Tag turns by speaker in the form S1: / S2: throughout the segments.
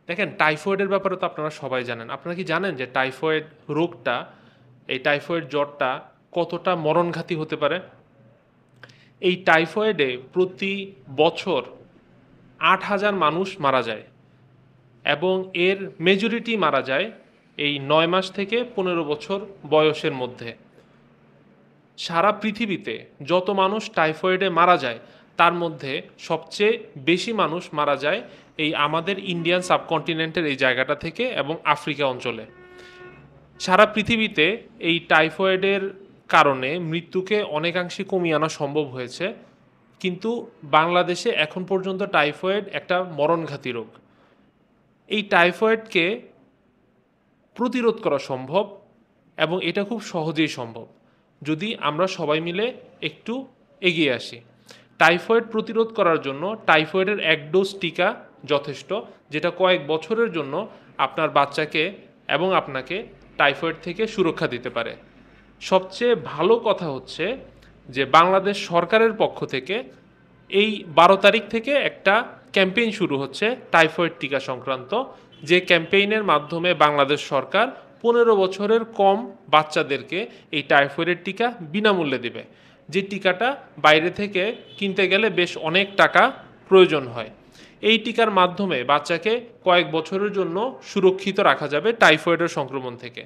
S1: দেখেন টাইফয়েডের ব্যাপারে তো আপনারা সবাই জানেন। আপনারা কি জানেন যে টাইফয়েড রোগটা, এই টাইফয়েড জ্বরটা কতটা মরণঘাতী হতে পারে? এই টাইফয়েডে প্রতি বছর ৮,০০০ মানুষ মারা যায় এবং এর মেজরিটি মারা যায় এই ৯ মাস থেকে ১৫ বছর বয়সের মধ্যে। সারা পৃথিবীতে যত মানুষ টাইফয়েডে মারা যায় তার মধ্যে সবচেয়ে বেশি মানুষ মারা যায় এই আমাদের ইন্ডিয়ান সাবকন্টিনেন্টের এই জায়গাটা থেকে এবং আফ্রিকা অঞ্চলে। সারা পৃথিবীতে এই টাইফয়েডের কারণে মৃত্যুকে অনেকাংশে কমিয়ে আনা সম্ভব হয়েছে, কিন্তু বাংলাদেশে এখন পর্যন্ত টাইফয়েড একটা মরণঘাতী রোগ। এই টাইফয়েডকে প্রতিরোধ করা সম্ভব এবং এটা খুব সহজেই সম্ভব যদি আমরা সবাই মিলে একটু এগিয়ে আসি। টাইফয়েড প্রতিরোধ করার জন্য টাইফয়েডের এক ডোজ টিকা যথেষ্ট, যেটা কয়েক বছরের জন্য আপনার বাচ্চাকে এবং আপনাকে টাইফয়েড থেকে সুরক্ষা দিতে পারে। সবচেয়ে ভালো কথা হচ্ছে যে বাংলাদেশ সরকারের পক্ষ থেকে এই ১২ তারিখ থেকে একটা ক্যাম্পেইন শুরু হচ্ছে টাইফয়েড টিকা সংক্রান্ত, যে ক্যাম্পেইনের মাধ্যমে বাংলাদেশ সরকার ১৫ বছরের কম বাচ্চাদেরকে এই টাইফয়েডের টিকা বিনামূল্যে দেবে। যে টিকাটা বাইরে থেকে কিনতে গেলে বেশ অনেক টাকা প্রয়োজন হয়। এই টিকার মাধ্যমে বাচ্চাকে কয়েক বছরের জন্য সুরক্ষিত রাখা যাবে টাইফয়েডের সংক্রমণ থেকে,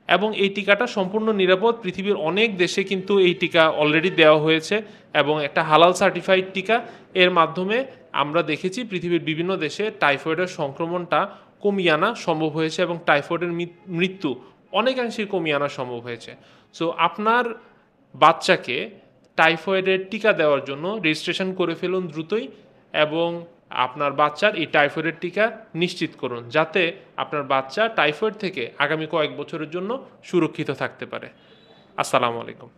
S1: এবং এই টিকাটা সম্পূর্ণ নিরাপদ। পৃথিবীর অনেক দেশে কিন্তু এই টিকা অলরেডি দেওয়া হয়েছে এবং একটা হালাল সার্টিফাইড টিকা। এর মাধ্যমে আমরা দেখেছি পৃথিবীর বিভিন্ন দেশে টাইফয়েডের সংক্রমণটা কমিয়ে আনা সম্ভব হয়েছে এবং টাইফয়েডের মৃত্যু অনেকাংশে কমিয়ে আনা সম্ভব হয়েছে। সো আপনার বাচ্চাকে টাইফয়েডের টিকা দেওয়ার জন্য রেজিস্ট্রেশন করে ফেলুন দ্রুতই, এবং আপনার বাচ্চার এই টাইফয়েডের টিকা নিশ্চিত করুন যাতে আপনার বাচ্চা টাইফয়েড থেকে আগামী কয়েক বছরের জন্য সুরক্ষিত থাকতে পারে। আসসালামু আলাইকুম।